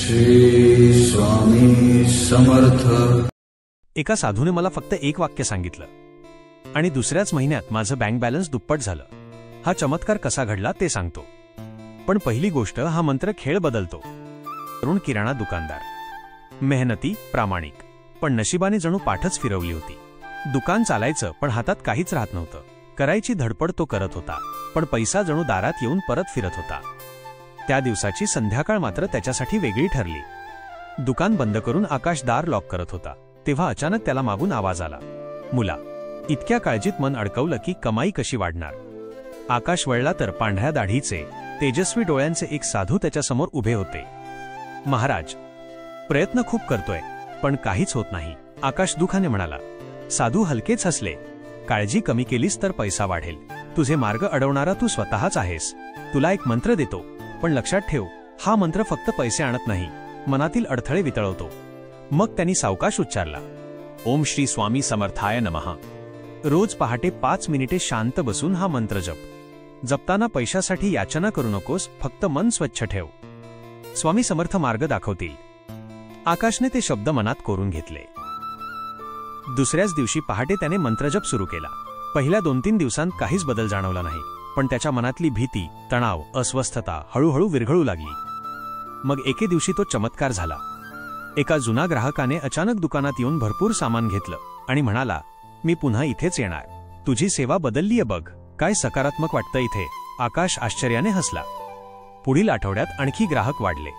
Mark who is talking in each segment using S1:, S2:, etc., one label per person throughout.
S1: श्री स्वामी समर्थ।
S2: एका साधूने मला फक्त एक वाक्य सांगितलं आणि दुसऱ्याच महिन्यात माझं बँक बॅलन्स दुप्पट झालं। हा चमत्कार कसा घडला ते सांगतो, पण पहिली गोष्ट, हा मंत्र खेळ बदलतो। तरुण किराणा दुकानदार, मेहनती, प्रामाणिक, पण नशिबाने जणू पाठच फिरवली होती। दुकान चालायचं पण हातात काहीच राहत नव्हतं। करायची धडपड तो करत होता, पण पैसा जणू दारात येऊन परत फिरत होता। त्या दिवसाची संध्याकाळ मात्र त्याच्यासाठी वेगळी ठरली। दुकान बंद करून आकाश दार लॉक करत होता, तेव्हा अचानक त्याला मागून आवाज आला, मुला। इतक्या काळजीत मन अडकवलं की कमाई कशी वाढणार। आकाश वळला तर पांढऱ्या दाढीचे, तेजस्वी डोळ्यांचे एक साधू त्याच्यासमोर उभे होते। महाराज, प्रयत्न खूप करतोय पण काहीच होत नाही, आकाश दुखाने म्हणाला। साधू हलकेच हसले, काळजी कमी केलीस तर पैसा वाढेल। तुझे मार्ग अडवणारा तू स्वतःच आहेस। तुला एक मंत्र देतो, पण लक्षात ठेव, हा मंत्र फक्त पैसे आणत नाही, मनातील अडथळे वितळवतो। मग त्यांनी सावकाश उच्चारला, ओम श्री स्वामी समर्थाय नमः। रोज पहाटे 5 मिनिटे शांत बसून हा मंत्र जप। जपताना पैशासाठी याचना करू नकोस, फक्त मन स्वच्छ ठेव। स्वामी समर्थ मार्ग दाखवतील। आकाशने ते शब्द मनात कोरून घेतले। दुसऱ्याच दिवशी पहाटे त्याने मंत्रजप सुरू केला। पहिल्या 2-3 दिवसांत काहीच बदल जाणवला नाही, पण त्याच्या मनातली भीती, तणाव, अस्वस्थता हळूहळू विरघळू लागली। मग एके दिवशी तो चमत्कार झाला। एका जुना ग्राहकाने अचानक दुकानात येऊन भरपूर सामान घेतलं आणि म्हणाला, मी पुन्हा इथेच येणार। तुझी सेवा बदललीये बघ, काय सकारात्मक वाटतं इथे। आकाश आश्चर्याने हसला। पुढील आठवड्यात आणखी ग्राहक वाढले।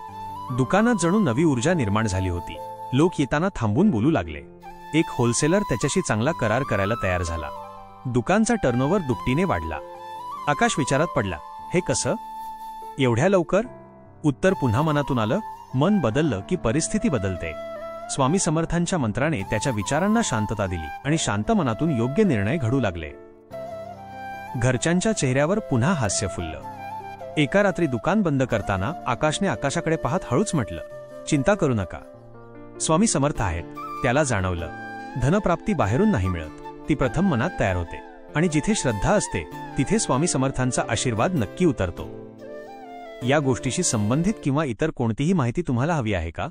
S2: दुकानात जणू नवी ऊर्जा निर्माण झाली होती। लोक येताना थांबून बोलू लागले। एक होलसेलर त्याच्याशी चांगला करार करायला तयार झाला। दुकानचा टर्नओव्हर दुपटीने वाढला। आकाश विचारात पडला, हे कसं एवढ्या लवकर? उत्तर पुन्हा मनातून आलं, मन बदललं की परिस्थिती बदलते। स्वामी समर्थांच्या मंत्राने त्याच्या विचारांना शांतता दिली आणि शांत मनातून योग्य निर्णय घडू लागले। घरच्यांच्या चेहऱ्यावर पुन्हा हास्य फुललं। एका रात्री दुकान बंद करताना आकाशने आकाशाकडे पाहत हळूच म्हटलं, चिंता करू नका, स्वामी समर्थ आहेत। त्याला जाणवलं, धनप्राप्ती बाहेरून नाही मिळत, ती प्रथम मनात तयार होते आणि जिथे श्रद्धा असते तिथे स्वामी समर्थांचा आशीर्वाद नक्की उतरतो। या गोष्टीशी संबंधित किंवा इतर कोणतीही माहिती तुम्हाला हवी आहे का?